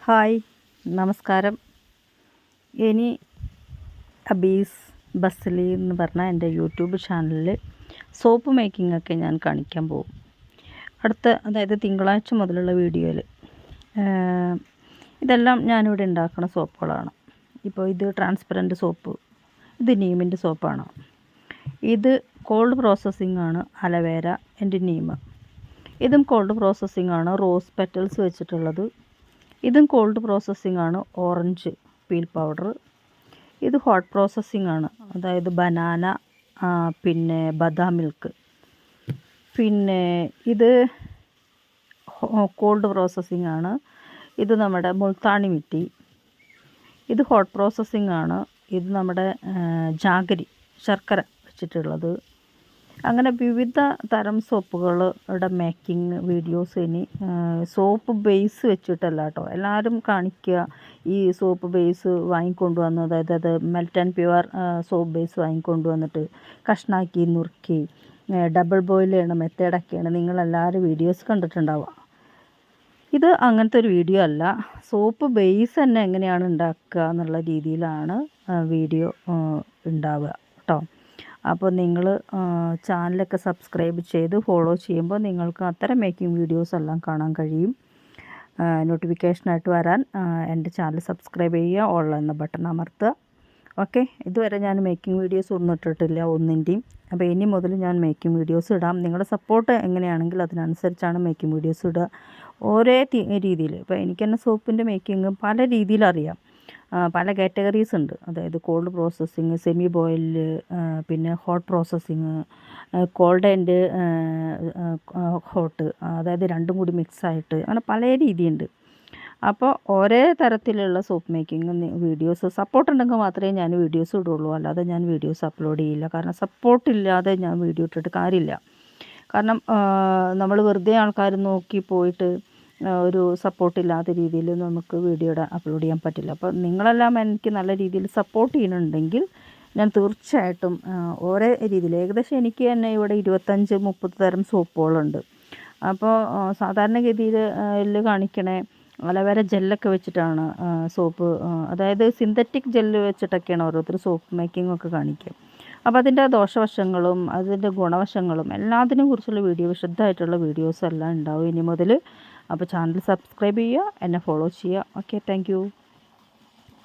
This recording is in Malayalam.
ഹായ്, നമസ്കാരം. ഇനി അബീസ് ബസ്ലി എന്ന് പറഞ്ഞ എൻ്റെ യൂട്യൂബ് ചാനലിൽ സോപ്പ് മേക്കിങ്ങൊക്കെ ഞാൻ കാണിക്കാൻ പോകും. അതായത് തിങ്കളാഴ്ച മുതലുള്ള വീഡിയോയിൽ ഇതെല്ലാം ഞാനിവിടെ ഉണ്ടാക്കുന്ന സോപ്പുകളാണ്. ഇപ്പോൾ ഇത് ട്രാൻസ്പെറൻറ്റ് സോപ്പ്, ഇത് നീമിൻ്റെ സോപ്പാണ്. ഇത് കോൾഡ് പ്രോസസ്സിംഗ് ആണ്, അലവേര എൻ്റെ നീം. ഇതും കോൾഡ് പ്രോസസ്സിംഗ് ആണ്, റോസ് പെറ്റൽസ് വെച്ചിട്ടുള്ളത്. ഇതും കോൾഡ് പ്രോസസ്സിംഗ് ആണ്, ഓറഞ്ച് പീൽ പൗഡർ. ഇത് ഹോട്ട് പ്രോസസ്സിംഗ് ആണ്, അതായത് ബനാന, പിന്നെ ബദാം മിൽക്ക്. പിന്നെ ഇത് കോൾഡ് പ്രോസസ്സിംഗ് ആണ്, ഇത് നമ്മുടെ മുൾത്താണി മിട്ടി. ഇത് ഹോട്ട് പ്രോസസ്സിംഗ് ആണ്, ഇത് നമ്മുടെ ജാഗരി ശർക്കര വെച്ചിട്ടുള്ളത്. അങ്ങനെ വിവിധ തരം സോപ്പുകളുടെ മേക്കിംഗ് വീഡിയോസ് ഇനി സോപ്പ് ബേസ് വെച്ചിട്ടല്ല കേട്ടോ. എല്ലാവരും കാണിക്കുക ഈ സോപ്പ് ബേസ് വാങ്ങിക്കൊണ്ട് വന്ന്, അതായത് അത് melt and pure soap base വാങ്ങിക്കൊണ്ട് വന്നിട്ട് കഷ്ണാക്കി നുറുക്കി ഡബിൾ ബോയിൽ ചെയ്യണ മെത്തേഡൊക്കെയാണ് നിങ്ങളെല്ലാവരും വീഡിയോസ് കണ്ടിട്ടുണ്ടാവുക. ഇത് അങ്ങനത്തെ ഒരു വീഡിയോ അല്ല. സോപ്പ് ബേസ് തന്നെ എങ്ങനെയാണ് ഉണ്ടാക്കുക എന്നുള്ള രീതിയിലാണ് വീഡിയോ ഉണ്ടാവുക കേട്ടോ. അപ്പോൾ നിങ്ങൾ ചാനലൊക്കെ സബ്സ്ക്രൈബ് ചെയ്ത് ഫോളോ ചെയ്യുമ്പോൾ നിങ്ങൾക്ക് അത്തരം മേക്കിംഗ് വീഡിയോസ് എല്ലാം കാണാൻ കഴിയും. നോട്ടിഫിക്കേഷനായിട്ട് വരാൻ എൻ്റെ ചാനൽ സബ്സ്ക്രൈബ് ചെയ്യുക, ഓൾ എന്ന ബട്ടൺ അമർത്തുക. ഓക്കെ, ഇതുവരെ ഞാൻ മേക്കിംഗ് വീഡിയോസ് ഒന്നും ഇട്ടിട്ടില്ല ഒന്നിൻ്റെയും. അപ്പോൾ ഇനി മുതൽ ഞാൻ മേക്കിംഗ് വീഡിയോസ് ഇടാം. നിങ്ങളുടെ സപ്പോർട്ട് എങ്ങനെയാണെങ്കിൽ അതിനനുസരിച്ചാണ് മേക്കിംഗ് വീഡിയോസ് ഇടുക. ഓരോ രീതിയിൽ. ഇപ്പോൾ എനിക്ക് തന്നെ സോപ്പിൻ്റെ മേക്കിംഗ് പല രീതിയിലറിയാം. പല കാറ്റഗറീസ് ഉണ്ട്. അതായത് കോൾഡ് പ്രോസസ്സിങ്, സെമി ബോയിൽ, പിന്നെ hot processing, cold and hot, അതായത് രണ്ടും കൂടി മിക്സായിട്ട്, അങ്ങനെ പല രീതിയുണ്ട്. അപ്പോൾ ഒരേ തരത്തിലുള്ള സോപ്പ് മേക്കിംഗ് വീഡിയോസ് സപ്പോർട്ട് ഉണ്ടെങ്കിൽ മാത്രമേ ഞാൻ വീഡിയോസ് ഇടുള്ളൂ. അല്ലാതെ ഞാൻ വീഡിയോസ് അപ്ലോഡ് ചെയ്യില്ല. കാരണം സപ്പോർട്ടില്ലാതെ ഞാൻ വീഡിയോ ഇട്ടിട്ട് കാര്യമില്ല. കാരണം നമ്മൾ വെറുതെ ആൾക്കാർ നോക്കി പോയിട്ട് ഒരു സപ്പോർട്ടില്ലാത്ത രീതിയിൽ നമുക്ക് വീഡിയോ അപ്ലോഡ് ചെയ്യാൻ പറ്റില്ല. അപ്പോൾ നിങ്ങളെല്ലാം എനിക്ക് നല്ല രീതിയിൽ സപ്പോർട്ട് ചെയ്യുന്നുണ്ടെങ്കിൽ ഞാൻ തീർച്ചയായിട്ടും ഓരോ രീതിയിൽ, ഏകദേശം എനിക്ക് തന്നെ ഇവിടെ 25-30 തരം സോപ്പുകളുണ്ട്. അപ്പോൾ സാധാരണഗതിയിൽ കാണിക്കണേ അലവേര ജെല്ലൊക്കെ വെച്ചിട്ടാണ് സോപ്പ്, അതായത് സിന്തറ്റിക് ജെല്ല് വെച്ചിട്ടൊക്കെയാണ് ഓരോരുത്തർ സോപ്പ് മേക്കിംഗ് ഒക്കെ കാണിക്കുക. അപ്പോൾ അതിൻ്റെ ദോഷവശങ്ങളും അതിൻ്റെ ഗുണവശങ്ങളും എല്ലാത്തിനെ കുറിച്ചുള്ള വീഡിയോ, വിശദമായിട്ടുള്ള വീഡിയോസ് എല്ലാം ഉണ്ടാവും ഇനി മുതൽ. അപ്പോൾ ചാനൽ സബ്സ്ക്രൈബ് ചെയ്യുക, എന്നെ ഫോളോ ചെയ്യുക. Okay, thank you.